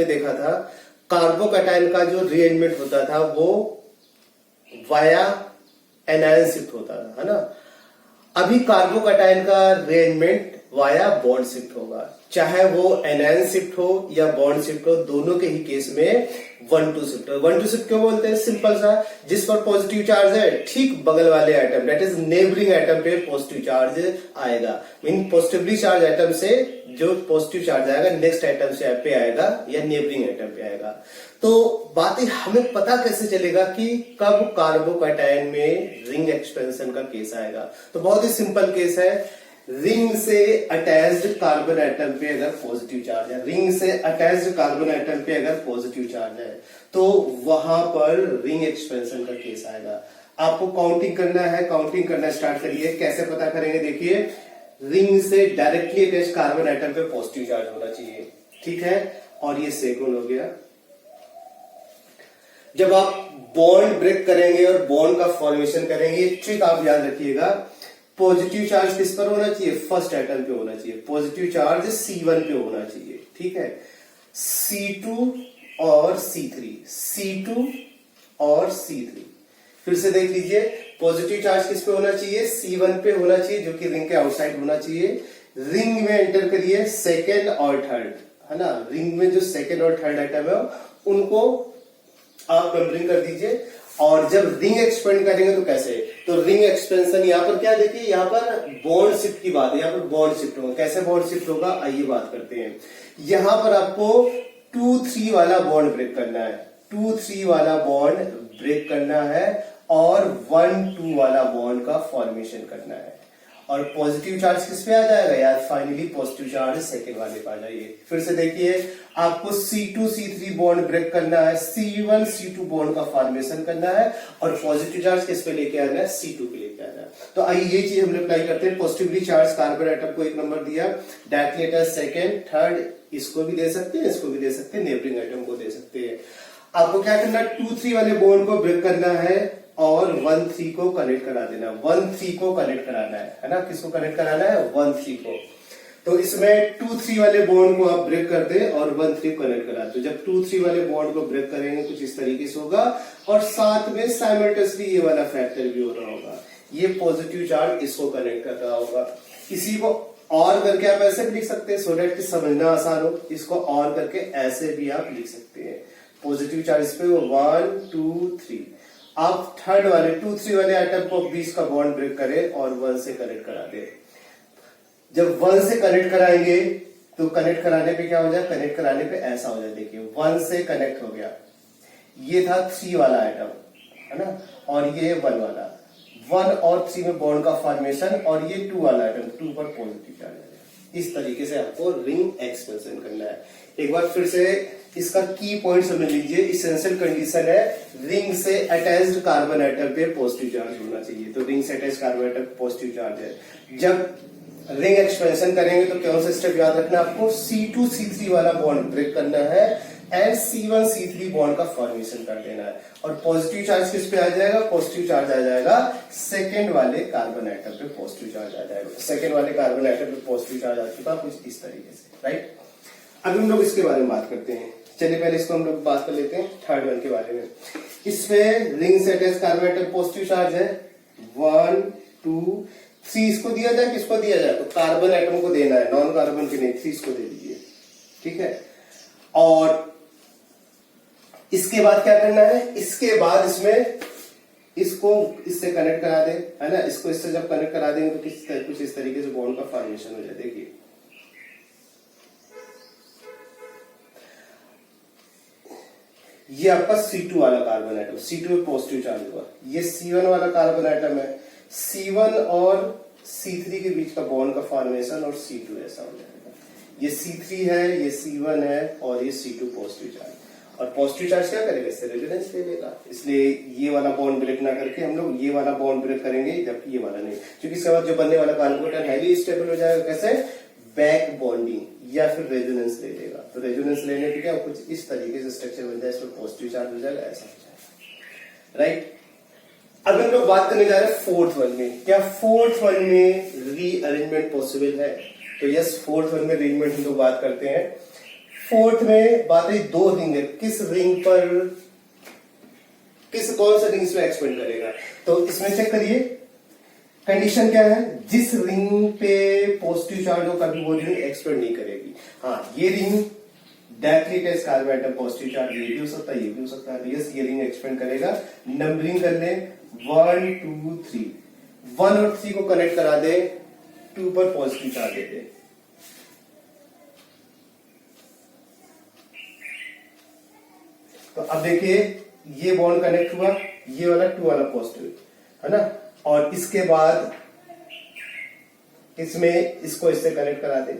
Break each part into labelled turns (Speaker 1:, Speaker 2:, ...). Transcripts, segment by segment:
Speaker 1: देखा था कार्बोकैटायन का जो रीअरेंजमेंट होता था वो वाया एनायन शिफ्ट होता था, है ना। अभी कार्बोकैटायन का रीअरेंजमेंट वाया बॉन्ड शिफ्ट होगा, चाहे वो एनायन शिफ्ट हो या बॉन्ड शिफ्ट हो, दोनों के ही केस में 1-2 शिफ्ट हो। 1-2 शिफ्ट क्यों बोलते हैं? सिंपल सा, जिस पर पॉजिटिव चार्ज है ठीक बगल वाले atom that is neighbouring atom पे पॉजिटिव चार्ज आएगा। मीन पॉजिटिवली चार्ज एटम से जो पॉजिटिव चार्ज आएगा नेक्स्ट एटम से पे आएगा या नेबरिंग एटम पे आएगा। तो बातें हमें पता कैसे चलेगा कि कब कार्बोकैटायन में रिंग एक्सपेंशन का केस आएगा? तो बहुत ही सिंपल केस है, रिंग से अटैच्ड कार्बन एटम पे अगर पॉजिटिव चार्ज है, रिंग से अटैच्ड कार्बन एटम पे अगर पॉजिटिव चार्ज है तो वहां पर रिंग एक्सपेंशन का केस आएगा। आपको काउंटिंग करना है, काउंटिंग करना स्टार्ट करिए। कैसे पता करेंगे? देखिए, रिंग से डायरेक्टली अटैच कार्बन एटम पे पॉजिटिव चार्ज होना चाहिए, ठीक है। और ये सेकंड हो गया। जब आप बॉन्ड ब्रेक करेंगे और बॉन्ड का फॉर्मेशन करेंगे, ट्रिक आप याद रखिएगा, पॉजिटिव चार्ज किस पर होना चाहिए? फर्स्ट एटम पे होना चाहिए। पॉजिटिव चार्ज C1 पे होना चाहिए, ठीक है। C2 और C3, C2 और C3। फिर से देख लीजिए, पॉजिटिव चार्ज किस पे होना चाहिए? C1 पे होना चाहिए, जो कि रिंग के आउटसाइड होना चाहिए। रिंग में एंटर करिए सेकेंड और थर्ड, है ना। रिंग में जो सेकेंड और थर्ड एटम है उनको आप नंबरिंग कर दीजिए। और जब रिंग एक्सपेंड करेंगे तो कैसे? तो रिंग एक्सपेंशन यहाँ पर क्या देखिए, यहाँ पर बॉन्ड शिफ्ट की बात है, यहाँ पर बॉन्ड शिफ्ट होगा। कैसे बॉन्ड शिफ्ट होगा आइए बात करते हैं। यहाँ पर आपको 2-3 वाला बॉन्ड ब्रेक करना है, 2-3 वाला बॉन्ड ब्रेक करना है और 1-2 वाला बॉन्ड का फॉर्मेशन करना है। और पॉजिटिव चार्ज किस पे आ जाएगा यार? फाइनली पॉजिटिव चार्ज सेकेंड वाले पे आ जाइए। फिर से देखिए, आपको C2 C3 बॉन्ड ब्रेक करना है, C1 C2 बॉन्ड का फॉर्मेशन करना है और पॉजिटिव चार्ज किस पे लेके आना है? C2 पे लेके आना है। तो आइए ये चीज हम अप्लाई करते हैं। पॉजिटिवली चार्ज कार्बन एटम को एक नंबर दिया, डायरेक्टली सेकेंड थर्ड, इसको भी दे सकते हैं, इसको भी दे सकते हैं, नेबरिंग एटम को दे सकते हैं। आपको क्या करना है? 2-3 वाले बॉन्ड को ब्रेक करना है और 1-3 को कनेक्ट करा देना, 1-3 को कनेक्ट कराना है ना। किसको कनेक्ट कराना है? 1-3 को। तो इसमें 2-3 वाले बॉन्ड को आप ब्रेक कर दे और 1-3 को कनेक्ट करा दो। जब 2-3 वाले बॉन्ड को ब्रेक करेंगे कुछ इस तरीके से होगा और साथ में साइमल्टेनियसली ये वाला फैक्टर भी हो रहा होगा। ये पॉजिटिव चार्ज इसको कनेक्ट कर रहा होगा। इसी को और करके आप ऐसे भी लिख सकते हैं, सो दैट कि समझना आसान हो। इसको और करके ऐसे भी आप लिख सकते हैं। पॉजिटिव चार्ज पे 1 2 3, आप थर्ड वाले 2-3 वाले आइटम को 20 का बॉन्ड ब्रेक करें और 1 से कनेक्ट करा दे। जब 1 से कनेक्ट कराएंगे तो कनेक्ट कराने पे क्या हो जाए? कनेक्ट कराने पे ऐसा हो जाए, देखिए 1 से कनेक्ट हो गया, ये था 3 वाला आइटम, है ना, और ये 1 वाला। 1 और 3 में बॉन्ड का फॉर्मेशन और ये 2 वाला आइटम, 2 पर पॉजिटिव चार्ज है। इस तरीके से आपको रिंग एक्सपेंशन करना है। एक बार फिर से इसका की पॉइंट समझ लीजिए। इसेंशियल कंडीशन है रिंग से अटैच्ड कार्बन एटम पे पॉजिटिव चार्ज होना चाहिए। तो रिंग से attached carbon atom positive charge है। जब रिंग एक्सपेंशन करेंगे तो कौन सा स्टेप याद रखना है आपको? C2 C3 वाला बॉन्ड ब्रेक करना है एंड C1 C3 बॉन्ड का फॉर्मेशन कर देना है। और पॉजिटिव चार्ज किस पे आ जाएगा? पॉजिटिव चार्ज आ जाएगा सेकेंड वाले कार्बन एटम पे पॉजिटिव चार्ज आ जाएगा। सेकेंड वाले कार्बन एटम पे पॉजिटिव चार्ज आ चुका कुछ इस तरीके से, राइट। अब हम लोग इसके बारे में बात करते हैं। चलिए पहले इसको हम लोग बात कर लेते हैं थर्ड वन के बारे में। इसमें रिंग से attach carbon atom positive charge है 1 2 3। इसको दिया जाए, किसको दिया जाए? तो कार्बन एटम को देना है, नॉन कार्बन के नहीं, 3 को दे दीजिए, ठीक है। और इसके बाद क्या करना है? इसके बाद इसमें इसको इससे कनेक्ट करा दे, है ना। इसको इससे जब कनेक्ट करा देंगे तो कुछ इस तरीके से बॉन्ड का फॉर्मेशन हो जाए। देखिए ये आपका C2 वाला कार्बन एटम, C2 में पॉजिटिव चार्ज हुआ। ये C1 वाला कार्बन एटम है, C1 और C3 के बीच का बॉन्ड का फॉर्मेशन और C2 ऐसा हो जाएगा। ये C3 है, ये C1 है और ये C2 पॉजिटिव चार्ज। और पॉजिटिव चार्ज क्या करेगा? इससे रेजोनेंस ले लेगा। इसलिए ये वाला बॉन्ड ब्रेक ना करके हम लोग ये वाला बॉन्ड ब्रेक करेंगे, जबकि ये वाला नहीं, क्योंकि इसके बाद जो बनने वाला कार्बोनेट हाईली स्टेबल हो जाएगा। कैसे? बैक बॉन्डिंग या फिर रेजोनेंस ले लेगा। तो रेजोनेंस लेने पे क्या कुछ इस तरीके से स्ट्रक्चर बन जाए, इसमें पॉजिटिव चार्ज हो जाएगा, ऐसा हो जाएगा, राइट। अब हम लोग बात करने जा रहे हैं फोर्थ वन में। क्या फोर्थ वन में रीअरेंजमेंट पॉसिबल है? तो यस, फोर्थ वन में रीअरेंजमेंट हम लोग बात करते हैं। फोर्थ में बात है दो रिंग है, किस रिंग पर कौन सा रिंग इसमें एक्सपेंड करेगा। तो इसमें चेक करिए कंडीशन क्या है, जिस रिंग पे पॉजिटिव चार्ज हो कभी वो रिंग एक्सपेंड नहीं करेगी। हाँ, ये ring directly test carbon atom positive charge ये भी हो सकता है, ये भी हो सकता है। यस, ये रिंग एक्सपेंड करेगा। नंबरिंग कर ले 1 2 3, 1 और 3 को कनेक्ट करा दे, 2 पर पॉजिटिव चार्ज दे दे। तो अब देखिए ये बॉन्ड कनेक्ट हुआ, ये वाला 2 वाला पॉजिटिव है ना, और इसके बाद इसमें इसको इससे कनेक्ट करा दे।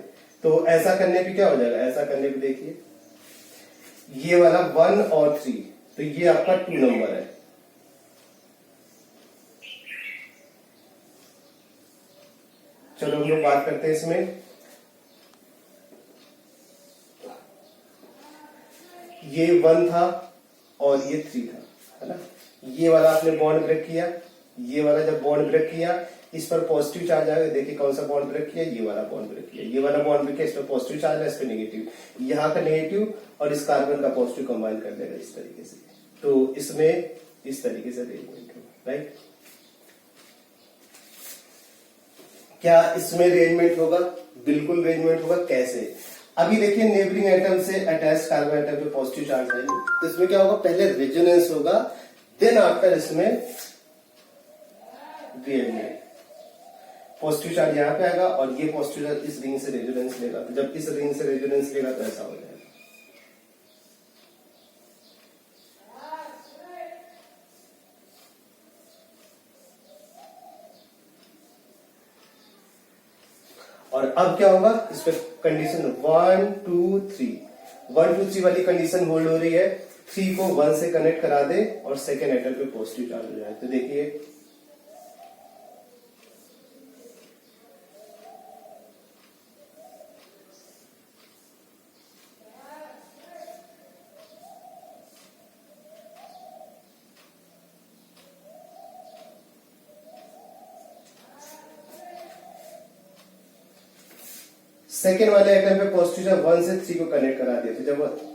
Speaker 1: तो ऐसा करने पे क्या हो जाएगा, ऐसा करने पे देखिए ये वाला 1 और 3, तो ये आपका 2 नंबर है। चलो हम लोग बात करते हैं इसमें। ये 1 था और ये 3 था, है ना। ये वाला आपने बॉन्ड ब्रेक किया, ये वाला जब बॉन्ड ब्रेक किया इस पर पॉजिटिव चार्ज आएगा। देखिए कौन सा बॉन्ड ब्रेक किया, ये वाला बॉन्ड ब्रेक किया, ये वाला बॉन्ड ब्रेक किया, इस पर पॉजिटिव चार्ज है, इस पर नेगेटिव, यहाँ का नेगेटिव और इस कार्बन का पॉजिटिव कंबाइन कर देगा इस तरीके से। तो इसमें इस तरीके से अरेंजमेंट होगा, राइट। क्या इसमें अरेंजमेंट होगा, बिल्कुल अरेंजमेंट होगा। कैसे, अभी देखिए नेबरिंग एटम से अटैच कार्बन एटम पे पॉजिटिव चार्ज है, तो इसमें क्या होगा, पहले रेजोनेंस होगा, देन आफ्टर इसमें अरेंजमेंट। पॉजिटिव चार्ज यहाँ पे आएगा और ये पॉजिटिव चार्ज इस रिंग से रेजोनेंस लेगा। तो जब इस रिंग से रेजोनेंस लेगा तो ऐसा हो जाएगा। और अब क्या होगा, इस पे कंडीशन 1 2 3, 1 2 3 वाली कंडीशन होल्ड हो रही है। 3 को 1 से कनेक्ट करा दे और सेकेंड एटम पे पॉजिटिव चार्ज हो जाए। तो देखिए सेकेंड वाले एटम पे पॉजिटिव चार्ज 1 से 3 को कनेक्ट करा दिया। तो जब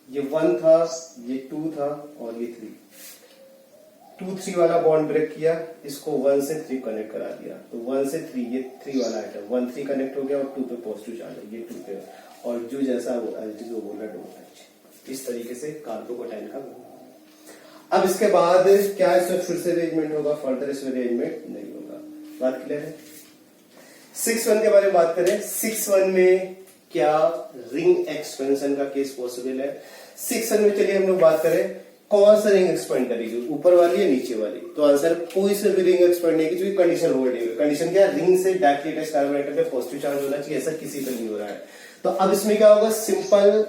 Speaker 1: ये 1 था, ये 2 था और ये 3, 2 3 वाला बॉन्ड ब्रेक किया, इसको 1 से 3 कनेक्ट करा दिया। तो 1 से 3, ये 3 वाला आइटम 1 3 कनेक्ट हो गया और 2 पे पॉजिटिव चार्ज है, ये 2 पे, और जो जैसा वो जो बोला डोंट टच। इस तरीके से कार्बोकेटाइन का बना। अब इसके बाद क्या इसमें फिर से अरेंजमेंट होगा, फर्दर इसमें अरेंजमेंट नहीं होगा। बात क्लियर है। 6-1 के बारे में बात करें। 6-1 में क्या रिंग एक्सपेंशन का केस पॉसिबल है। 6-1 में चलिए हम लोग बात करें कौन सा रिंग एक्सपेंड करेगी, ऊपर वाली या नीचे वाली। तो आंसर कोई से भी रिंग एक्सपेंड नहीं की, क्योंकि कंडीशन होल्ड है। कंडीशन क्या है, रिंग से डायरेक्टली अटैच कार्बन एटम पे पॉजिटिव चार्ज होना चाहिए, ऐसा किसी पे नहीं हो रहा है। तो अब इसमें क्या होगा, सिंपल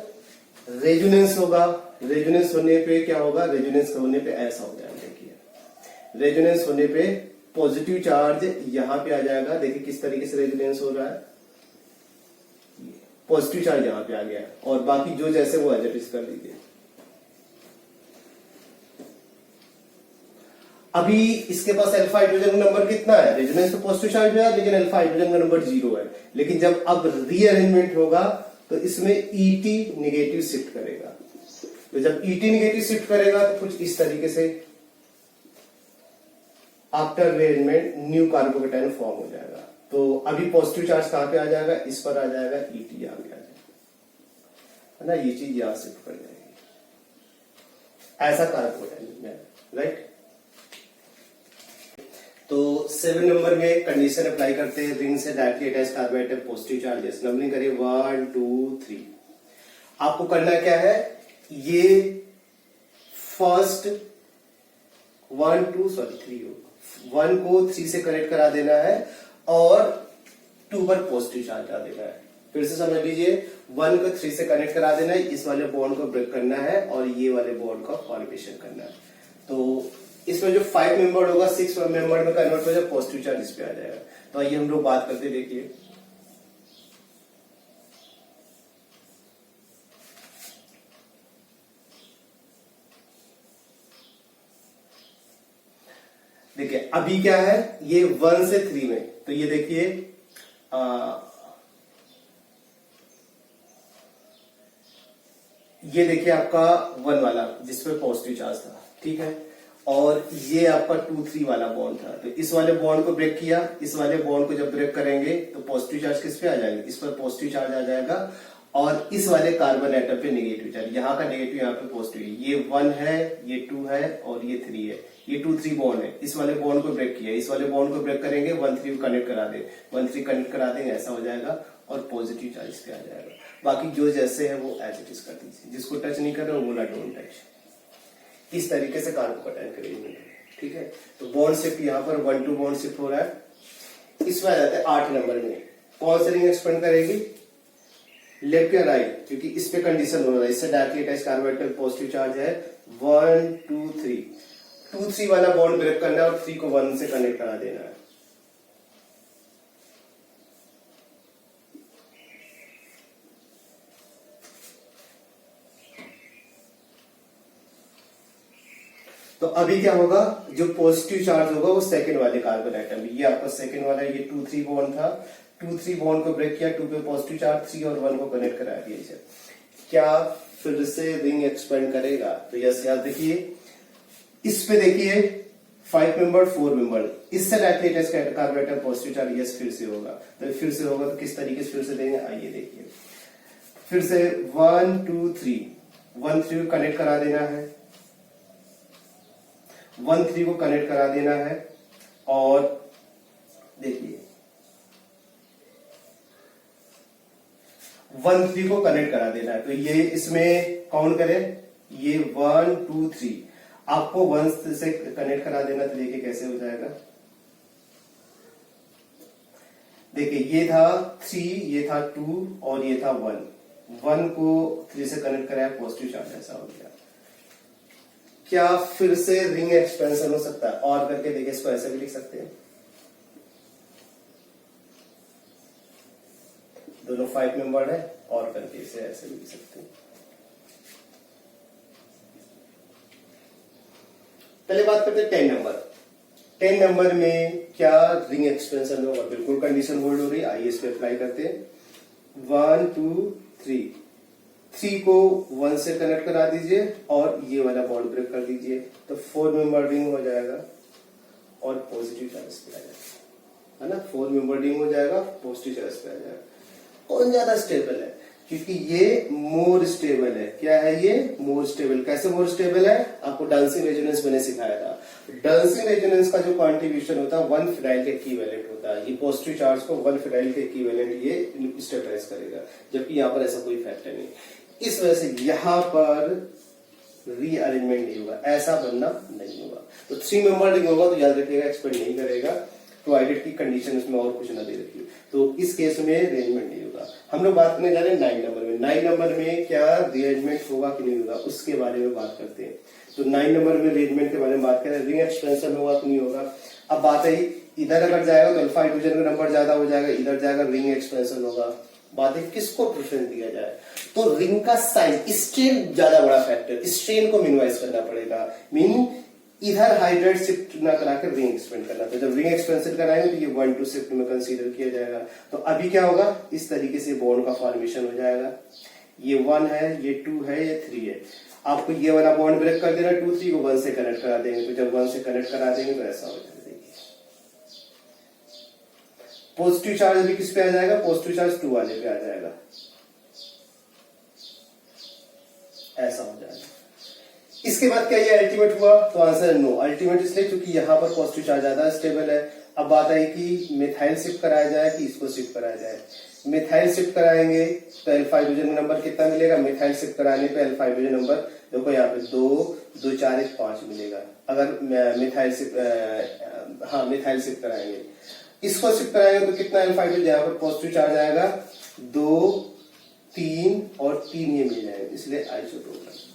Speaker 1: रेजोनेंस होगा। रेजोनेंस होने पे क्या होगा, रेजोनेंस होने पे ऐसा हो जाएगा। देखिए रेजोनेंस होने पे पॉजिटिव चार्ज यहां पे आ जाएगा। देखिए किस तरीके से रेजोनेंस हो रहा है, पॉजिटिव चार्ज यहां पे आ गया और बाकी जो जैसे वो एडजस्ट कर दीजिए। अभी इसके पास अल्फा हाइड्रोजन का नंबर कितना है, रेजोनेंस तो पॉजिटिव चार्ज है लेकिन अल्फा हाइड्रोजन का नंबर 0 है। लेकिन जब अब रीअरेंजमेंट होगा तो इसमें ईटी निगेटिव शिफ्ट करेगा। तो जब ईटी निगेटिव शिफ्ट करेगा तो कुछ इस तरीके से after rearrangement new carbocation form हो जाएगा। तो अभी पॉजिटिव चार्ज कहां पे आ जाएगा, इस पर आ जाएगा, ईटी यहां पे आ जाएगा, है ना। ये चीज यहां शिफ्ट कर जाएगी, ऐसा कार्बोकेटाइन, राइट। तो 7 नंबर में कंडीशन अप्लाई करते हैं, रिंग से directly attach carbon atom positive charges. Numbering करिए 1 2 3। आपको करना क्या है, ये फर्स्ट 1 को 3 से कनेक्ट करा देना है और 2 पर पॉजिटिव चार्ज आ देना है। फिर से समझ लीजिए, 1 को 3 से कनेक्ट करा देना है, इस वाले बॉन्ड को ब्रेक करना है और ये वाले बॉन्ड का फॉर्मेशन करना है। तो इसमें जो 5 मेंबर होगा 6 मेंबर में कन्वर्ट हो जाए, पॉजिटिव चार्ज इस पे आ जाएगा। तो आइए हम लोग बात करते, देखिए देखिए अभी क्या है, ये 1 से 3 में, तो ये देखिए ये देखिए आपका 1 वाला जिसपे पॉजिटिव चार्ज था, ठीक है, और ये आपका 2 3 वाला बॉन्ड था। तो इस वाले बॉन्ड को ब्रेक किया, इस वाले बॉन्ड को जब ब्रेक करेंगे तो पॉजिटिव चार्ज किस पे आ जाएगा, इस पर पॉजिटिव चार्ज आ जाएगा, और इस वाले कार्बन एटम पे नेगेटिव चार्ज, यहाँ का नेगेटिव यहाँ पे पॉजिटिव है। ये 1 है, ये 2 है और ये 3 है, ये 2 3 बॉन्ड है। इस वाले बॉन्ड को ब्रेक किया, इस वाले बॉन्ड को ब्रेक करेंगे, 1 3 को कनेक्ट करा दे, 1 3 कनेक्ट करा देंगे, ऐसा हो जाएगा और पॉजिटिव चार्ज पे आ जाएगा। बाकी जो जैसे है वो एज इट इज कर दीजिए, जिसको टच नहीं कर रहे वो बोला डोंट टच। इस तरीके से कार्बोकैटायन का अरेंजमेंट है, ठीक है। तो बॉन्ड शिफ्ट यहाँ पर 1 2 बॉन्ड शिफ्ट हो रहा है। इसमें आ जाता है 8 नंबर में, कौन सा रिंग एक्सपेंड करेगी, लेफ्ट या राइट, क्योंकि इस पे कंडीशन हो रहा है, इससे directly attach carbonate positive charge है। 1 2 3, 2 3 वाला बॉन्ड ब्रेक करना है और 3 को 1 से कनेक्ट करा देना है। तो अभी क्या होगा, जो पॉजिटिव चार्ज होगा वो सेकंड वाले कार्बन एटम, ये आपका सेकंड वाला, ये 2 3 बॉन्ड था, 2 3 बॉन्ड को ब्रेक किया, 2 पे पॉजिटिव चार्ज, 3 और 1 को कनेक्ट करा दिया इसे। क्या फिर से रिंग एक्सपेंड करेगा, तो यस, याद देखिए इस पे देखिए 5 मेंबर 4 मेंबर, इससे directly attach carbon atom positive charge, yes फिर से होगा। तो फिर से होगा तो किस तरीके से फिर से देंगे, आइए देखिए, फिर से 1 2 3, 1 3 को कनेक्ट करा देना है, 1 3 को कनेक्ट करा देना है, और देखिए 1 3 को कनेक्ट करा देना है। तो ये इसमें काउंट करें, ये 1 2 3, आपको 1 से कनेक्ट करा देना, तो देखिए कैसे हो जाएगा। देखिए ये था 3, ये था 2 और ये था 1, 1 को 3 से कनेक्ट कराया, पॉजिटिव चार्ज ऐसा हो गया। क्या फिर से रिंग एक्सपेंशन हो सकता है, और करके देखिए, इसको ऐसे भी लिख सकते हैं, दोनों 5 मेंबर है, और करके इसे ऐसे भी लिख सकते हैं। पहले बात करते हैं 10 नंबर। 10 नंबर में क्या रिंग एक्सपेंशन होगा, बिल्कुल कंडीशन होल्ड हो रही है, आइए इस पे अप्लाई करते हैं। 1 2 3, 3 को 1 से कनेक्ट करा दीजिए और ये वाला बॉन्ड ब्रेक कर दीजिए, तो 4 मेंबर रिंग हो जाएगा और पॉजिटिव चार्ज पे आ जाएगा, है ना। 4 मेंबर रिंग हो जाएगा, पॉजिटिव चार्ज पे आ जाएगा। कौन ज्यादा स्टेबल है, क्योंकि ये मोर स्टेबल है। क्या है ये, मोर स्टेबल। कैसे मोर स्टेबल है, आपको डांसिंग रेजोनेंस मैंने सिखाया था। डांसिंग रेजोनेंस का जो कॉन्ट्रीब्यूशन होता है 1 फिनाइल के इक्विवेलेंट होता है। ये पॉजिटिव चार्ज को 1 फिनाइल के इक्विवेलेंट ये स्टेबलाइज करेगा, जबकि यहाँ पर ऐसा कोई फैक्टर नहीं। इस वजह से यहाँ पर रीअरेंजमेंट नहीं होगा, ऐसा बनना नहीं होगा। तो 3 मेंबर रिंग होगा तो याद रखिएगा एक्सपेंड नहीं करेगा, प्रोवाइडेड की कंडीशन उसमें और कुछ ना दे रखी हो, तो इस केस में अरेंजमेंट नहीं होगा। हम लोग बात करने जा रहे हैं 9 नंबर में। 9 नंबर में क्या अरेंजमेंट होगा कि नहीं होगा, उसके बारे में बात करते हैं। तो 9 नंबर में अरेंजमेंट के बारे में बात करें, रिंग एक्सपेंशन होगा कि नहीं होगा। अब बात है इधर अगर जाएगा तो अल्फा हाइड्रोजन का नंबर ज्यादा हो जाएगा, इधर जाएगा रिंग एक्सपेंशन होगा। बात है किसको प्रेफरेंस दिया जाए, तो रिंग का साइज, स्ट्रेन ज्यादा बड़ा फैक्टर, स्ट्रेन को मिनिमाइज करना पड़ेगा। मीन इधर हाइड्राइड शिफ्ट ना करा कर रिंग एक्सपेंड करना, तो जब रिंग एक्सपेंशन कराएंगे तो ये 1 2 शिफ्ट में कंसीडर किया जाएगा। तो अभी क्या होगा, इस तरीके से बॉन्ड का फॉर्मेशन हो जाएगा। ये 1 है, ये 2 है, ये 3 है। आपको ये वाला बॉन्ड ब्रेक कर देना, 2 3 को 1 से कनेक्ट करा देंगे, तो जब 1 से कनेक्ट करा देंगे तो ऐसा हो जाएगा। पॉजिटिव चार्ज भी किस पे आ जाएगा, पॉजिटिव चार्ज 2 वाले पे आ जाएगा, ऐसा हो जाएगा। इसके बाद क्या ये अल्टीमेट हुआ, तो आंसर नो। अल्टीमेट इसलिए क्योंकि यहाँ पर पॉजिटिव चार्ज ज्यादा स्टेबल है। अब बात आई कि मिथाइल शिफ्ट कराया जाए कि इसको शिफ्ट कराया जाए। मिथाइल शिफ्ट कराएंगे तो अल्फा हाइड्रोजन नंबर कितना मिलेगा, मिथाइल शिफ्ट कराने पे अल्फा हाइड्रोजन नंबर देखो यहाँ पे 2 2 4 1 5 मिलेगा। अगर मिथाइल शिफ्ट मिथाइल शिफ्ट कराएंगे, इसको शिफ्ट कराएंगे तो कितना अल्फा हाइड्रोजन, यहाँ पर पॉजिटिव चार्ज आएगा, 2 3 और 3 ये मिल जाएंगे, इसलिए आइसोटोप है।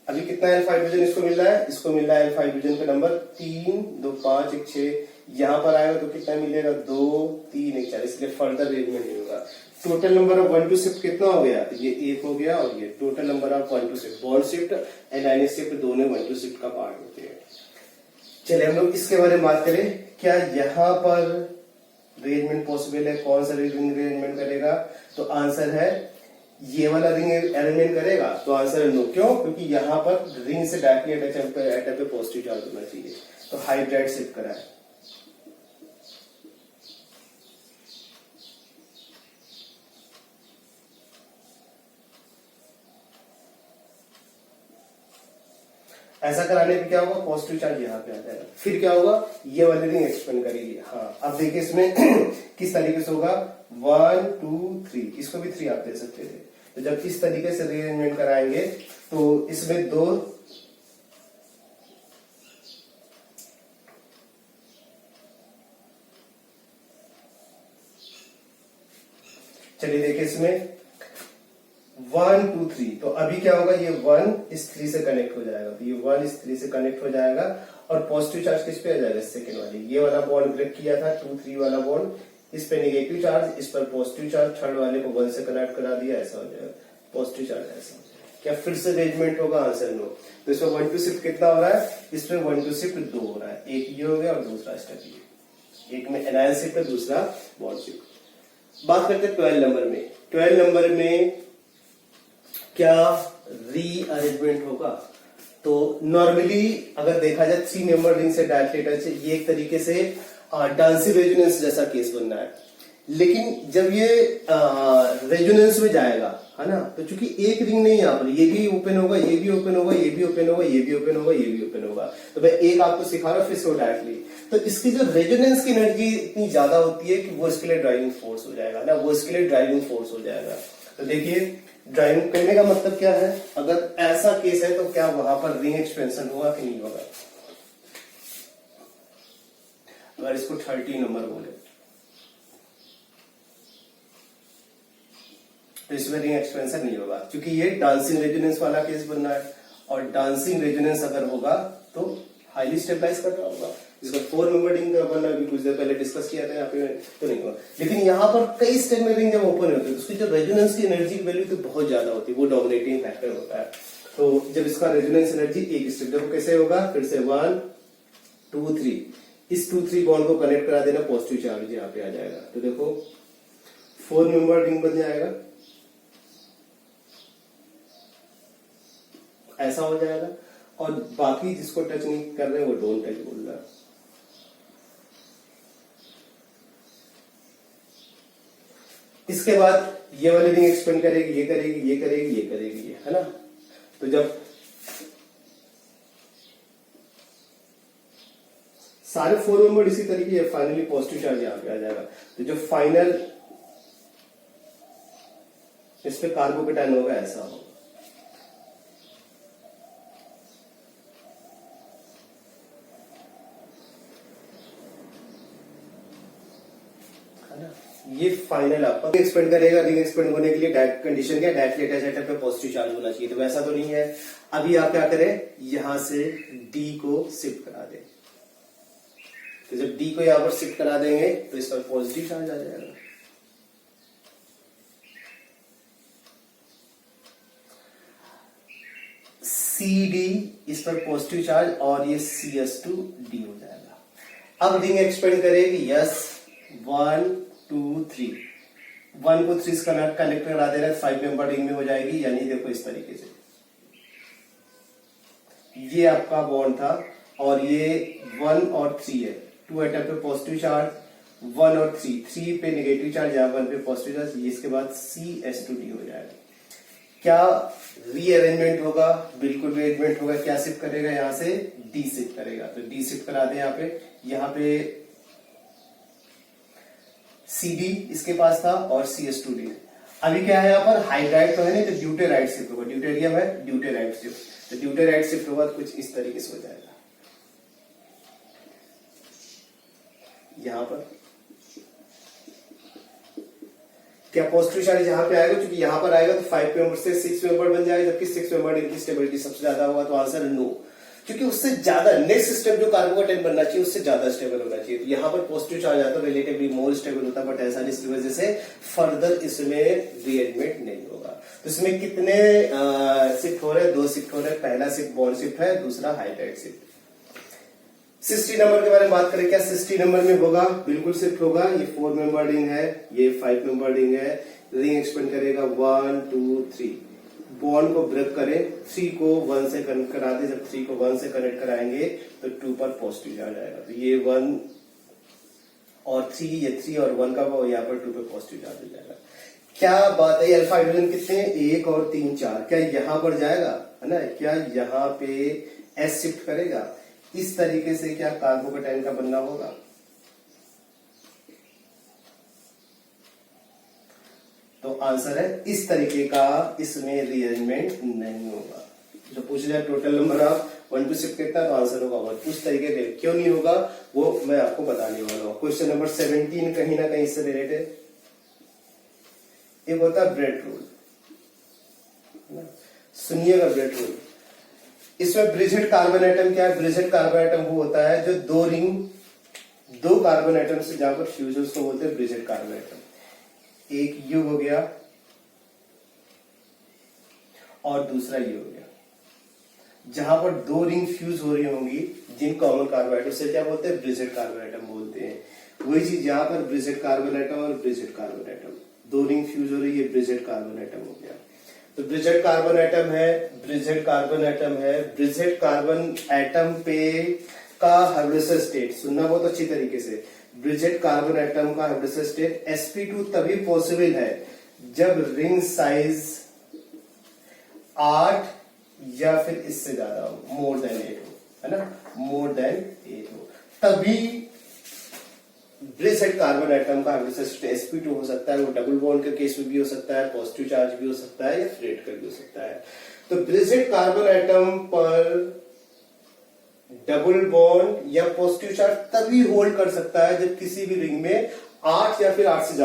Speaker 1: अभी कितना अल्फा हाइड्रोजन इसको मिल रहा है? इसको मिल रहा है अल्फा हाइड्रोजन का नंबर 3, 2 5 1 6। यहां पर आएगा तो कितना मिलेगा? 2 3 1 4, इसलिए फर्दर अरेंजमेंट नहीं होगा। Total number of 1 two shift कितना हो गया? ये 1 हो गया, और ये total number of 1 two shift, bond shift and ion shift दोनों 1 टू शिफ्ट का पार्ट होते हैं। चलिए हम लोग इसके बारे में बात करें। क्या यहाँ पर अरेंजमेंट पॉसिबल है? कौन सा रिंग अरेंजमेंट करेगा? तो आंसर है ये वाला रिंग अरेंजमेंट करेगा, तो आंसर है नो। क्यों? क्योंकि यहाँ पर रिंग से डायरेक्टली एटम पे पॉजिटिव चार्ज होना चाहिए, तो हाइड्राइड शिफ्ट करा है। ऐसा कराने पे क्या होगा? पॉजिटिव चार्ज यहाँ पे आ जाएगा। फिर क्या होगा? ये वाली रिंग एक्सपेंड करेगी। हाँ, अब देखिए इसमें किस तरीके से होगा? 1 2 3, इसको भी 3 आप दे सकते थे। तो जब इस तरीके से रीअरेंजमेंट कराएंगे तो इसमें 2 चलिए देखिए इसमें 1 2 3, तो अभी क्या होगा? ये 1 इस 3 से कनेक्ट हो जाएगा, तो ये 1 इस 3 से कनेक्ट हो जाएगा, और पॉजिटिव चार्ज किस पे आ जाएगा? सेकेंड वाली, ये वाला बॉन्ड ब्रेक किया था 2 3 वाला बॉन्ड, इस पे नेगेटिव चार्ज, इस पर पॉजिटिव चार्ज, थर्ड वाले को 1 से कनेक्ट करा दिया, ऐसा हो जाएगा पॉजिटिव चार्ज, ऐसा हो जाएगा। क्या फिर से अरेंजमेंट होगा? Answer no. तो इसमें 1 टू शिफ्ट कितना हो रहा है? इसमें 1 टू शिफ्ट 2 हो रहा है, एक ये हो गया और दूसरा स्टेप ये, एक में एनायन शिफ्ट है, दूसरा बॉन्ड शिफ्ट। बात करते हैं 12 नंबर में। 12 नंबर में क्या रीअरेंजमेंट होगा? तो नॉर्मली अगर देखा जाए 3 मेंबर रिंग से डायरेक्टली अटैच है, ये एक तरीके से डांसिंग रेजोनेंस जैसा केस बनना है। लेकिन जब ये रेजोनेंस में जाएगा, है ना, तो चूंकि एक रिंग नहीं यहाँ पर, ये भी ओपन होगा, ये भी ओपन होगा, ये भी ओपन होगा, ये भी ओपन होगा, ये भी ओपन होगा, तो मैं एक आपको सिखा रहा हूं, फिर से डायरेक्टली। तो इसकी जो रेजोनेंस की एनर्जी इतनी ज्यादा होती है कि वो इसके लिए ड्राइविंग फोर्स हो जाएगा ना, वो इसके लिए ड्राइविंग फोर्स हो जाएगा। तो देखिए ड्राइविंग करने का मतलब क्या है? अगर ऐसा केस है तो क्या वहां पर रिंग एक्सपेंशन होगा कि नहीं होगा? अगर इसको 30 नंबर बोले तो इसमें रिंग एक्सपेंशन नहीं होगा, क्योंकि ये डांसिंग रेजोनेंस वाला केस बनना है, और डांसिंग रेजोनेंस अगर होगा तो हाईली स्टेबलाइज कर रहा होगा। इसका 4 मेंबर रिंग का बनना भी कुछ देर पहले डिस्कस किया था यहाँ पे, तो नहीं होगा। लेकिन यहाँ पर कई स्टेप में रिंग जब ओपन होती है तो उसकी जो रेजोनेंस की एनर्जी की वैल्यू तो बहुत ज्यादा होती है, वो डोमिनेटिंग फैक्टर होता है। तो जब इसका रेजोनेंस एनर्जी एक स्टेप, देखो कैसे होगा, फिर से 1 2 3, इस 2 3 बॉन्ड को कनेक्ट करा देना, पॉजिटिव चार्ज यहाँ पे आ जाएगा, तो देखो 4 मेंबर रिंग बन जाएगा, ऐसा हो जाएगा। और बाकी जिसको टच नहीं कर रहे वो डोंट टच बोल रहा है। इसके बाद ये वाली रिंग एक्सपेंड करेगी, ये करेगी, ये करेगी, ये करेगी, ये, है ना। तो जब सारे 4 मेंबर इसी तरीके फाइनली पॉजिटिव चार्ज यहां पे आ जाएगा, तो जो फाइनल इस पे कार्बोकेटाइन होगा, ऐसा होगा। ये फाइनल आपका एक्सपेंड करेगा। रिंग एक्सपेंड होने के लिए कंडीशन क्या? डायरेक्टली अटैच एटम पे पॉजिटिव चार्ज होना चाहिए, तो वैसा तो नहीं है। अभी आप क्या करें, यहां से डी को शिफ्ट करा दें, तो जब डी को यहां पर शिफ्ट करा देंगे तो इस पर पॉजिटिव चार्ज आ जाएगा। सी डी, इस पर पॉजिटिव चार्ज, और ये CS2D हो जाएगा। अब रिंग एक्सपेंड करेगी, यस 1 2 3, 1 को 3 कनेक्ट करा दे रहा है, 5 मेंबर रिंग में हो जाएगी। यानी देखो इस तरीके से ये आपका बॉन्ड था, और ये 1 और 3 है, 2 एटम पे पॉजिटिव चार्ज, 1 और 3 पे नेगेटिव चार्ज, यहाँ 1 पे पॉजिटिव चार्ज, इसके बाद CS2D हो जाएगा। क्या रीअरेंजमेंट होगा? बिल्कुल रीअरेंजमेंट होगा। क्या शिफ्ट करेगा? यहाँ से डी शिफ्ट करेगा, तो डी शिफ्ट करा दे यहाँ पे CD इसके पास था और CS2D। अभी क्या है यहाँ पर हाइड्राइड तो है नहीं, तो ड्यूटेराइड शिफ्ट होगा, ड्यूटेरियम है ड्यूटेराइड शिफ्ट, तो ड्यूटेराइड शिफ्ट होगा तो कुछ इस तरीके से हो जाएगा। यहां पर क्या पॉजिटिव चार्ज यहां पे आएगा, क्योंकि यहां पर आएगा तो 5 मेंबर से 6 मेंबर बन जाएगा, जबकि 6 मेंबर इनकी स्टेबिलिटी सबसे ज्यादा होगा, तो आंसर नो, क्योंकि उससे ज्यादा नेक्स्ट सिस्टम जो कार्बन का 10 बनना चाहिए उससे ज्यादा स्टेबल होना चाहिए। तो यहाँ पर पॉजिटिव चार्ज आता है रिलेटिवली मोर स्टेबल होता है, बट ऐसा नहीं, इसकी वजह से फर्दर इसमें रीअरेंजमेंट नहीं होगा। तो इसमें कितने शिफ्ट हो रहे हैं, 2 शिफ्ट हो रहे हैं, पहला शिफ्ट बॉन्ड शिफ्ट है, दूसरा हाइड्राइड शिफ्ट। 60 नंबर के बारे में बात करें, क्या 60 नंबर में होगा, बिल्कुल शिफ्ट होगा। ये 4 मेंबर रिंग है, ये 5 मेंबर रिंग है, रिंग एक्सपेंड करेगा 1 2 3, बॉन्ड को ब्रेक करें, 3 को 1 से कनेक्ट करा दे, जब 3 को 1 से कनेक्ट कराएंगे तो 2 पर पॉजिटिव चार्ज आएगा, तो ये 1 और 3, ये 3 और 1 का यहाँ पर 2 पर पॉजिटिव चार्ज हो जाएगा। क्या बात है, अल्फा हाइड्रोजन कितने हैं, 1 और 3 4, क्या यहां पर जाएगा, है ना, क्या यहां पे एस शिफ्ट करेगा, इस तरीके से क्या कार्बोकेटाइन का बनना होगा। तो आंसर है इस तरीके का, इसमें रीअरेंजमेंट नहीं होगा। जो पूछ लिया total number of 1 two shift कितना, तो आंसर होगा 1। उस तरीके से क्यों नहीं होगा वो मैं आपको बताने वाला हूं। क्वेश्चन नंबर 17 कहीं ना कहीं इससे रिलेटेड, एक होता है ब्रेड रूल, सुनिएगा ब्रेड रूल। इसमें ब्रिजेड कार्बन एटम क्या है, ब्रिजेड कार्बन एटम वो होता है जो 2 रिंग 2 कार्बन एटम से जहां पर फ्यूज हो उसको बोलते हैं ब्रिजेड कार्बन एटम। एक यू हो गया और दूसरा यू हो गया, जहां पर 2 रिंग फ्यूज हो रही होंगी जिन कॉमन कार्बन एटम से क्या बोलते हैं, ब्रिजेड कार्बन एटम बोलते हैं। वही चीज यहां पर ब्रिजेड कार्बन एटम और ब्रिजेड कार्बन एटम, 2 रिंग फ्यूज हो रही है, ब्रिजेड कार्बन एटम हो गया। तो ब्रिजेड कार्बन एटम है, ब्रिजेड कार्बन एटम है, ब्रिजेड कार्बन एटम पे का हाइब्रिडाइज्ड स्टेट सुनना बहुत अच्छी तरीके से, ब्रिजेड कार्बन एटम का हाइब्रिडाइज्ड स्टेट sp2 तभी पॉसिबल है जब रिंग साइज 8 या फिर इससे ज्यादा हो, मोर देन 8 हो, है ना, मोर देन 8 हो, तभी ब्रिजेड कार्बन एटम का sp2 हो सकता है। वो डबल बॉन्ड के केस में भी हो सकता है, पॉजिटिव चार्ज भी हो सकता है, या फ्रेट का भी हो सकता है। तो ब्रिजेड कार्बन एटम पर डबल बॉन्ड या पॉजिटिव चार्ज तभी होल्ड कर सकता है जब किसी भी रिंग में 8 या फिर 8 से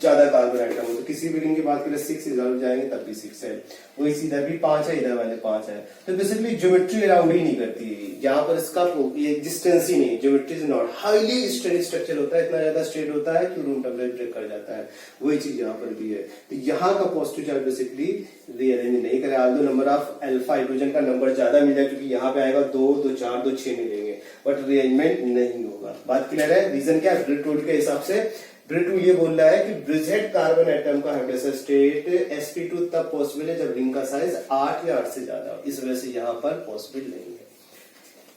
Speaker 1: ज्यादा कार्बन एटम हो। तो किसी भी रिंग की बात करें 6 से ज्यादा जाएंगे तब भी 6 है, वही इधर भी 5 है, इधर वाले 5 है। तो बेसिकली ज्योमेट्री अराउंड ही नहीं करती है, जहां पर इसका एग्जिस्टेंस ही नहीं, geometry is not, highly steady structure होता है, इतना ज्यादा स्ट्रेट होता है कि रूम टेम्परेचर ब्रेक कर जाता है। वही चीज यहाँ पर भी है। तो यहाँ का पॉजिटिव चार्ज बेसिकली रीअरेंज नहीं करे, Aldous number of alpha hydrogen का नंबर ज्यादा मिल जाए, क्योंकि यहाँ पे आएगा 2 2 4 2 6 मिलेंगे, बट रीअरेंजमेंट नहीं होगा। बात क्लियर है। रीजन क्या है, ब्रिट रूल के हिसाब से ब्रिट रूल ये बोल रहा है कि ब्रिजेड कार्बन एटम का हाइब्रिडाइज्ड स्टेट sp2 तब पॉसिबल है जब रिंग का साइज 8 या 8 से ज्यादा हो, इस वजह से यहाँ पर पॉसिबल नहीं है।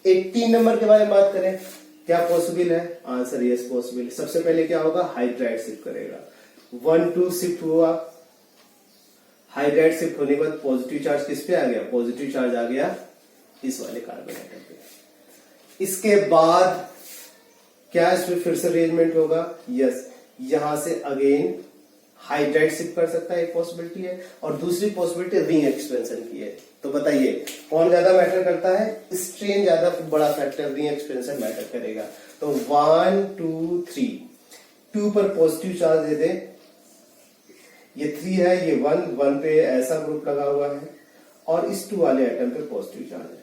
Speaker 1: 18 नंबर के बारे में बात करें, क्या पॉसिबल है, आंसर यस पॉसिबल। सबसे पहले क्या होगा, हाइड्राइड शिफ्ट करेगा, 1 2 शिफ्ट हुआ, हाइड्राइड शिफ्ट होने के बाद पॉजिटिव चार्ज किस पे आ गया, पॉजिटिव चार्ज आ गया इस वाले कार्बन एटम पे। इसके बाद क्या इसमें फिर से अरेंजमेंट होगा, यस, यहां से अगेन हाइड्राइड शिफ्ट कर सकता है, एक पॉसिबिलिटी है, और दूसरी पॉसिबिलिटी रिंग एक्सपेंशन की है। तो बताइए कौन ज्यादा मैटर करता है, स्ट्रेन ज्यादा बड़ा फैक्टर रिंग एक्सपेंशन मैटर करेगा। तो 1 2 3, 2 पर पॉजिटिव चार्ज दे दे, ये 3 है, ये 1 पे ऐसा ग्रुप लगा हुआ है, और इस 2 वाले एटम पे पॉजिटिव चार्ज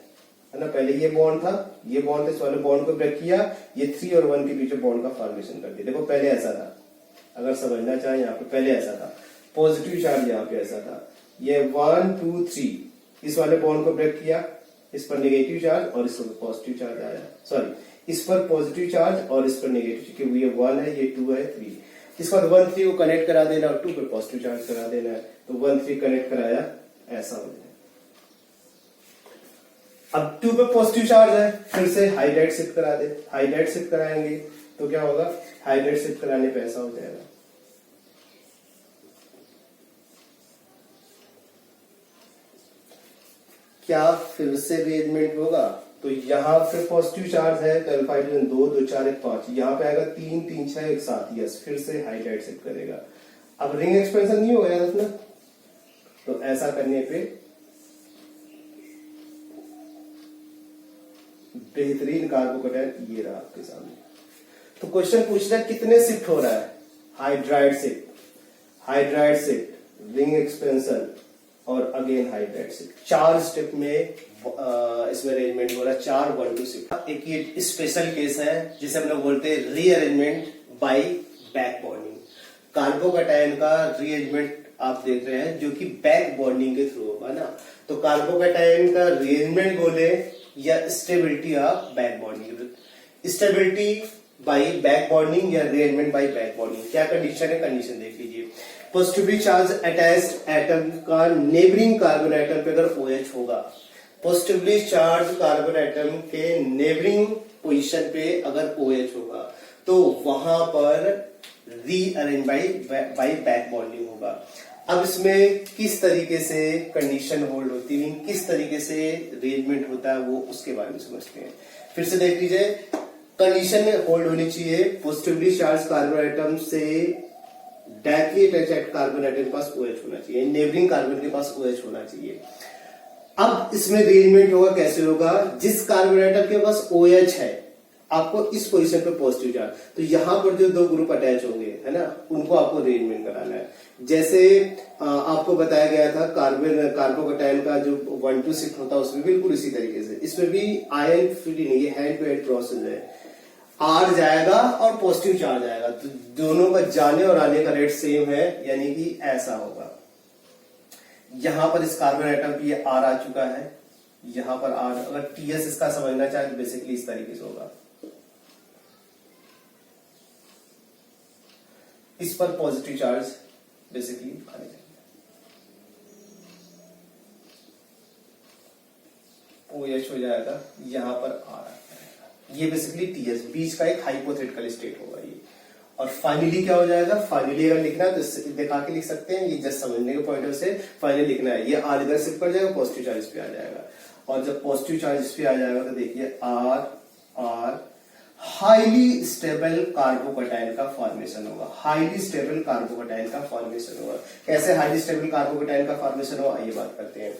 Speaker 1: है ना। पहले ये बॉन्ड था, ये बॉन्ड था, इस वाले बॉन्ड को ब्रेक किया, ये 3 और 1 के बीच में बॉन्ड का फॉर्मेशन कर दिया। देखो पहले ऐसा था, अगर समझना चाहे यहाँ पे पहले ऐसा था, पॉजिटिव चार्ज यहाँ पे ऐसा था, ये 1 2 3 इस वाले बॉन्ड को ब्रेक किया, इस पर नेगेटिव चार्ज और इस पर पॉजिटिव चार्ज आया, सॉरी इस पर पॉजिटिव चार्ज और इस पर नेगेटिव, क्योंकि ये 1 है, ये 2 है, 3, इस पर 1 3 को कनेक्ट करा देना और 2 पर पॉजिटिव चार्ज करा देना है, तो 1 3 कनेक्ट कराया, ऐसा हो जाए। अब 2 पे पॉजिटिव चार्ज है, फिर से हाइड्राइड शिफ्ट करा दे, हाइड्राइड शिफ्ट कराएंगे तो क्या होगा, हाइड्राइड शिफ्ट कराने पे ऐसा हो जाएगा। क्या फिर से अरेंजमेंट होगा, तो यहां पे पॉजिटिव चार्ज है तो अल्फा हाइड्रोजन 2 2 4 1 5, यहां पे आएगा 3 3 6 1 7, यस, फिर से हाइड्राइड शिफ्ट करेगा। अब रिंग एक्सपेंशन नहीं हो गया ना, तो ऐसा करने पे बेहतरीन कार्बोकैटायन ये रहा आपके सामने। तो क्वेश्चन पूछ रहा है कितने शिफ्ट हो रहा है, हाइड्राइड शिफ्ट, रिंग एक्सपेंशन और अगेन हाइड्राइड शिफ्ट, 4 स्टेप में इसमें अरेंजमेंट हो रहा है, 4 1-2 शिफ्ट। एक ये स्पेशल केस है जिसे हम लोग बोलते हैं rearrangement buy back bonding. Carbocation का रीअरेंजमेंट आप देख रहे हैं जो कि बैक बॉन्डिंग के थ्रू होगा ना। तो कार्बोकैटायन का रीअरेंजमेंट बोले या stability of back bonding, stability buy back bonding या रीअरेंजमेंट बाय बैक बॉन्डिंग। क्या कंडीशन है, कंडीशन देख लीजिए। पॉजिटिवली चार्ज अटैच्ड एटम का नेबरिंग कार्बन एटम पे अगर OH होगा, पॉजिटिवली चार्ज कार्बन एटम के नेबरिंग पोजीशन पे अगर OH होगा तो वहां पर रीअरेंज बाय बैक बॉन्डिंग होगा। अब इसमें किस तरीके से कंडीशन होल्ड होती है, किस तरीके से अरेंजमेंट होता है, वो उसके बारे में समझते हैं। फिर से देख लीजिए, कंडीशन में होल्ड होनी चाहिए पॉजिटिवली चार्ज कार्बन एटम से डायरेक्टली अटैच्ड कार्बन एटम के पास OH होना चाहिए, नेबरिंग कार्बन के पास OH होना चाहिए। अब इसमें अरेंजमेंट होगा, कैसे होगा, जिस कार्बन एटम के पास OH है आपको इस पोजीशन पे पॉजिटिव चार्ज, तो यहां पर जो 2 ग्रुप अटैच होंगे है ना, उनको आपको अरेंजमेंट कराना है। जैसे आपको बताया गया था कार्बोकैटायन का जो 1-2 शिफ्ट होता है उसमें बिल्कुल इसी तरीके से इसमें भी आयन फ्री नहीं है, हैंड टू हैंड प्रोसेस है। R जाएगा और पॉजिटिव चार्ज आएगा, तो दोनों का जाने और आने का रेट सेम है, यानी कि ऐसा होगा। यहां पर इस कार्बन एटम पे ये R आ चुका है, यहां पर R, अगर TS इसका समझना चाहे तो बेसिकली इस तरीके से होगा। इस पर पॉजिटिव चार्ज बेसिकली आने चाहिए, OH हो जाएगा, यहां पर R आ जाएगा। ये बेसिकली TS बीच का एक हाइपोथेटिकल स्टेट होगा ये। और फाइनली क्या हो जाएगा, फाइनली अगर लिखना है तो दिखा के लिख सकते हैं, ये जस्ट समझने के पॉइंट ऑफ से फाइनली लिखना है। ये R इधर शिफ्ट कर जाएगा, पॉजिटिव चार्ज पे आ जाएगा, और जब पॉजिटिव चार्ज इस पे आ जाएगा तो देखिए R हाईली स्टेबल कार्बोकैटायन का फॉर्मेशन होगा, हाईली स्टेबल कार्बोकैटायन का फॉर्मेशन होगा। कैसे हाईली स्टेबल कार्बोकैटायन का फॉर्मेशन होगा, आइए बात करते हैं।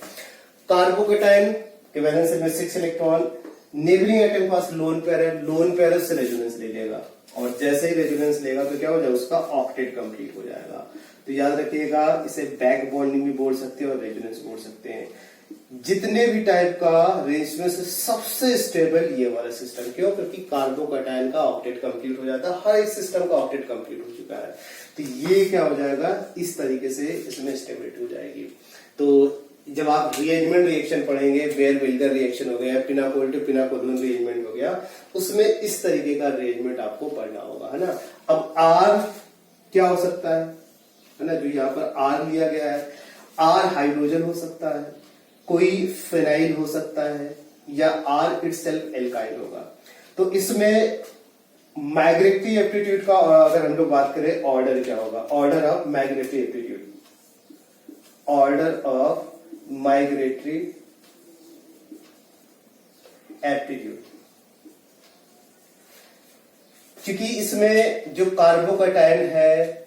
Speaker 1: कार्बोकैटायन के वैलेंस में 6 इलेक्ट्रॉन, नेबरिंग एटम के पास लोन पेयर है, लोन पेयर से रेजोनेंस ले लेगा, और जैसे ही रेजोनेंस लेगा तो क्या हो जाएगा, उसका ऑक्टेट कंप्लीट हो जाएगा। तो याद रखिएगा, इसे बैक बॉन्डिंग भी बोल सकते हैं और रेजोनेंस बोल सकते हैं। जितने भी टाइप का रेंज में से सबसे स्टेबल ये वाला सिस्टम, क्यों, क्योंकि कार्बोकैटायन का ऑक्टेट कंप्लीट हो जाता है, हर एक सिस्टम का ऑक्टेट कंप्लीट हो चुका है। तो ये क्या हो जाएगा, इस तरीके से इसमें स्टेबिलिटी हो जाएगी। तो जब आप रीअरेंजमेंट रिएक्शन पढ़ेंगे, बेयर बिल्डर रिएक्शन हो गया, पिनाकोल टू पिनाकोलोन रीअरेंजमेंट हो गया, उसमें इस तरीके का अरेंजमेंट आपको पढ़ना होगा, है ना। अब R क्या हो सकता है ना, जो यहाँ पर R लिया गया है, R हाइड्रोजन हो सकता है, कोई फिनाइल हो सकता है, या R इटसेल्फ एल्काइल होगा। तो इसमें माइग्रेटरी एप्टीट्यूड का अगर हम लोग बात करें, ऑर्डर क्या होगा, order of migratory aptitude, order of migratory aptitude, क्योंकि इसमें जो कार्बोकैटायन है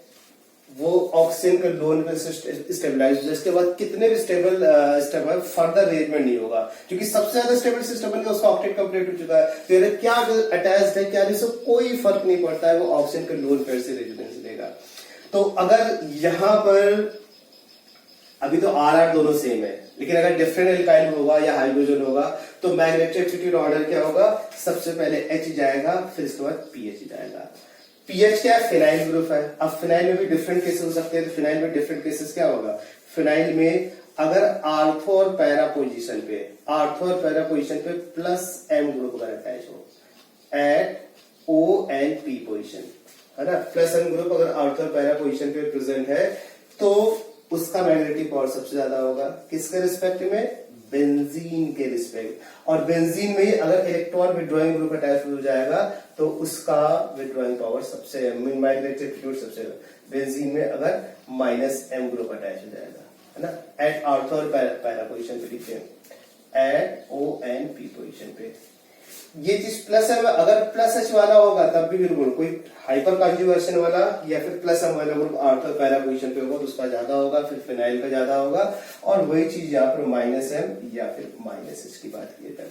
Speaker 1: वो ऑक्सीजन के लोन पे स्टेबलाइज हो जाए, इसके बाद कितने भी स्टेबल फर्दर अरेंजमेंट नहीं होगा, क्योंकि सबसे ज्यादा स्टेबल सिस्टम बन गया, उसका ऑक्टेट कंप्लीट हो चुका है। फिर क्या अटैच्ड है क्या नहीं, सो कोई फर्क नहीं पड़ता है, वो ऑक्सीजन के लोन पेयर से रेजोनेंस लेगा। तो अगर यहां पर अभी तो R दोनों सेम है, लेकिन अगर डिफरेंट एल्काइल होगा या हाइड्रोजन होगा तो मैग्नेटिक एप्टीट्यूड ऑर्डर क्या होगा, सबसे पहले H जाएगा, फिर इसके बाद पीएच जाएगा। पीएच क्या है, फिनाइल ग्रुप है। अब फिनाइल में भी डिफरेंट केसेस हो सकते हैं, तो फिनाइल में डिफरेंट केसेस क्या होगा, फिनाइल में अगर आर्थो और पैरा पोजीशन पे प्लस M ग्रुप अगर अटैच हो at O and P position, है ना, प्लस M ग्रुप अगर आर्थो और पैरा पोजीशन पे प्रेजेंट है तो उसका मैग्नेटिक पावर सबसे ज्यादा होगा, किसके रिस्पेक्ट में, बेंजीन के रिस्पेक्ट। और बेंजीन में अगर इलेक्ट्रॉन विड्रॉइंग ग्रुप अटैच हो जाएगा तो उसका विड्रॉइंग पावर सबसे, मैग्नेटिक एप्टीट्यूड सबसे, बेंजीन में अगर -M ग्रुप अटैच हो जाएगा, है ना, एट आर्थो और पैरा पोजीशन पे लिखते हैं, at O and P position पे। ये चीज प्लस है, अगर प्लस एच वाला होगा तब भी बिल्कुल कोई हाइपर कॉन्जुगेशन वाला या फिर प्लस एम वाला ग्रुप आर्थो पैरा पोजिशन पे होगा तो उसका ज्यादा होगा, फिर फिनाइल का ज्यादा होगा। और वही चीज यहाँ पर माइनस एम या फिर माइनस एच की बात की जाए।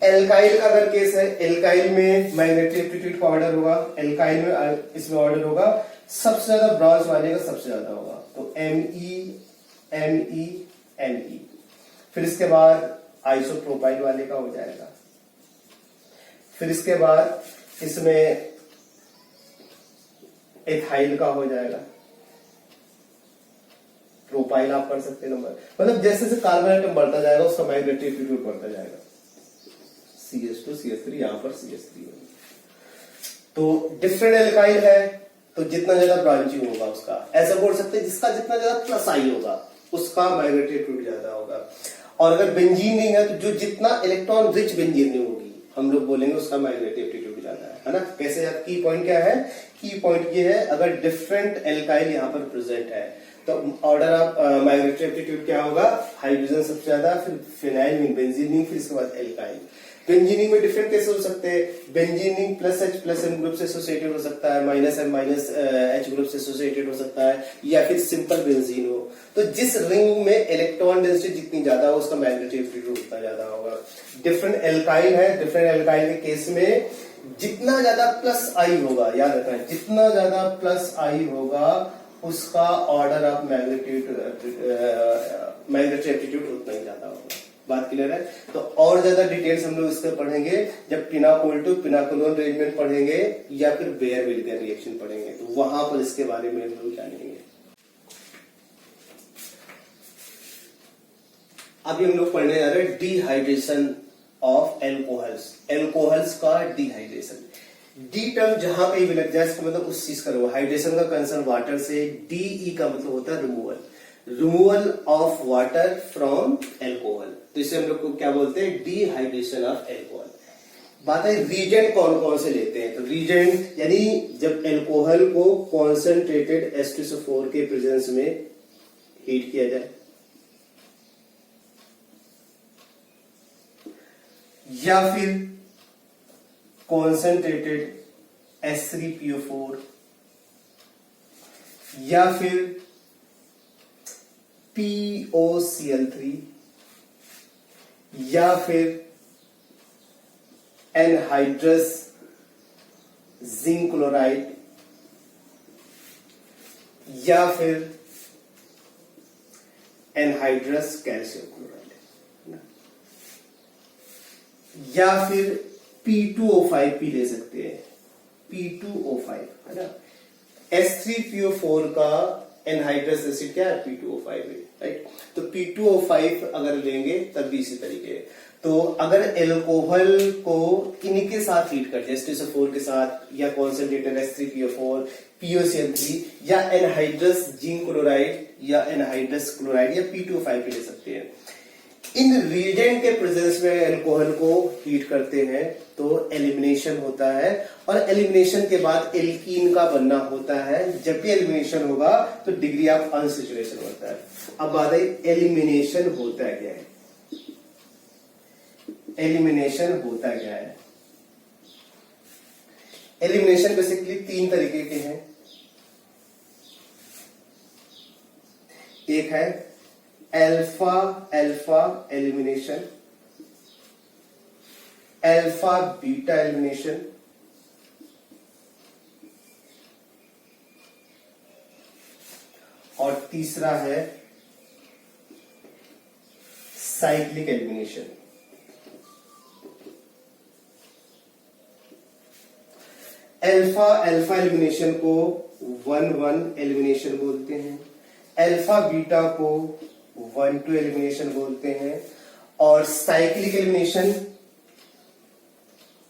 Speaker 1: एल्काइल का अगर केस है, एल्काइल में मैग्नेटिक एप्टीट्यूड का ऑर्डर होगा, एल्काइल में इसमें ऑर्डर होगा सबसे ज्यादा ब्रॉन्ज वाले का सबसे ज्यादा होगा, तो Me। फिर इसके बाद आइसोप्रोपाइल वाले का हो जाएगा। फिर इसके बाद इसमें एथाइल का हो जाएगा, प्रोपाइल आप कर सकते हैं नंबर, मतलब जैसे जैसे कार्बन आइटम बढ़ता जाएगा उसका मैग्नेटिक एप्टीट्यूड बढ़ता जाएगा। CH2 CH3 यहां पर CH3 तो डिफरेंट एल्काइल है तो जितना ज्यादा ब्रांचिंग होगा उसका, ऐसा बोल सकते हैं जिसका जितना ज्यादा प्लस आई होगा उसका मैग्नेटिक एप्टीट्यूड ज्यादा होगा। और अगर बेंजीन नहीं है तो जो जितना इलेक्ट्रॉन रिच बेंजीन होगी हम लोग बोलेंगे उसका मैग्नेटिक एप्टीट्यूड ज्यादा है ना। कैसे की पॉइंट क्या है, की पॉइंट ये है अगर डिफरेंट एल्काइल यहाँ पर प्रेजेंट है तो ऑर्डर ऑफ मैग्नेटिक एप्टीट्यूड क्या होगा, हाइड्रोजन सबसे ज्यादा, फिर फिनाइल में बेंजीनिंग, फिर इसके बाद एल्काइल। बेंजीनिंग में डिफरेंट कैसे हो सकते हैं, बेंजीनिंग plus H plus M group से एसोसिएटेड हो सकता है, minus M minus H group से एसोसिएटेड हो सकता है, या फिर सिंपल बेंजीन हो। तो जिस रिंग में इलेक्ट्रॉन डेंसिटी जितनी ज्यादा हो उसका मैग्नेटिक एप्टीट्यूड उतना ज्यादा होगा। डिफरेंट एल्काइल है, डिफरेंट एल्काइल के केस में जितना ज्यादा प्लस आई होगा, याद रखना है जितना ज्यादा प्लस आई होगा उसका ऑर्डर ऑफ मैग्नेटिक एप्टीट्यूड उतना ही ज्यादा होगा। बात क्लियर है। तो और ज्यादा डिटेल्स हम लोग इसके पढ़ेंगे जब पिनाकोल टू पिनाकोलोन अरेंजमेंट पढ़ेंगे या फिर बेयर-विल्लिगर रिएक्शन पढ़ेंगे, तो वहां पर इसके बारे में हम लोग जानेंगे। अभी हम लोग पढ़ने जा रहे हैं डिहाइड्रेशन ऑफ एल्कोहल्स, एल्कोहल्स का डिहाइड्रेशन। डी टर्म जहां कहीं भी लग जाए इसका मतलब उस चीज का रिमूवल, हाइड्रेशन का कंसर्न वाटर से, डी का मतलब होता है removal, removal of water from alcohol, तो इसे हम लोग को क्या बोलते हैं, डिहाइड्रेशन ऑफ एल्कोहल। बात है रीजेंट कौन कौन से लेते हैं, तो रीजेंट यानी जब एल्कोहल को कॉन्सेंट्रेटेड H2SO4 के प्रेजेंस में हीट किया जाए, या फिर कॉन्सेंट्रेटेड H3PO4, या फिर POCl3, या फिर एनहाइड्रस जिंक क्लोराइड, या फिर एनहाइड्रस कैल्शियम क्लोराइड, या फिर P2O5 भी ले सकते हैं, P2O5 है ना। H3PO4 का एनहाइड्रस एसिड क्या है, P2O5 है, राइट। तो P2O5 अगर लेंगे तब भी इसी तरीके। तो अगर एल्कोहल को इनके साथ हीट कर दिया, H2SO4 के साथ, या कॉन्सेंट्रेटेड H3PO4, POCl3, या एनहाइड्रस जिंक क्लोराइड, या एनहाइड्रस क्लोराइड, या P2O5 भी ले सकते हैं। इन रिएजेंट के प्रेजेंस में एल्कोहल को हीट करते हैं तो एलिमिनेशन होता है, और एलिमिनेशन के बाद एल्कीन का बनना होता है। जब भी एलिमिनेशन होगा तो डिग्री ऑफ अनसैचुरेशन होता है। अब बात है एलिमिनेशन होता क्या है, एलिमिनेशन होता क्या है। एलिमिनेशन बेसिकली तीन तरीके के हैं। एक है alpha alpha elimination, alpha beta elimination, और तीसरा है cyclic elimination. Alpha alpha elimination को 1-1 एलिमिनेशन बोलते हैं, अल्फा बीटा को 1-2 एलिमिनेशन बोलते हैं, और साइक्लिक एलिमिनेशन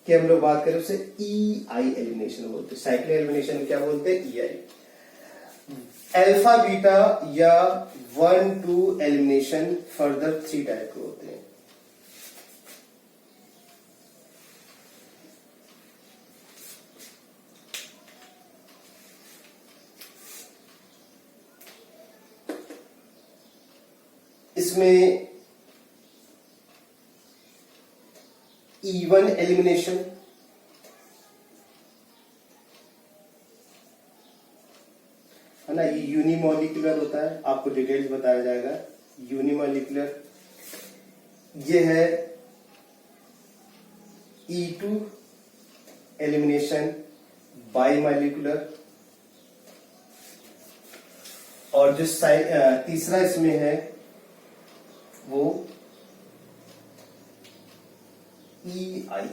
Speaker 1: की हम लोग बात करें उसे EI एलिमिनेशन बोलते हैं। साइक्लिक एलिमिनेशन क्या बोलते हैं, EI। अल्फा बीटा या 1-2 एलिमिनेशन फर्दर 3 टाइप के होते हैं। इसमें E1 एलिमिनेशन, है ना, ये यूनिमोलिकुलर होता है, आपको डिटेल्स बताया जाएगा। यूनिमोलिकुलर ये है E2 एलिमिनेशन, बाइमोलिकुलर, और जो तीसरा इसमें है वो EI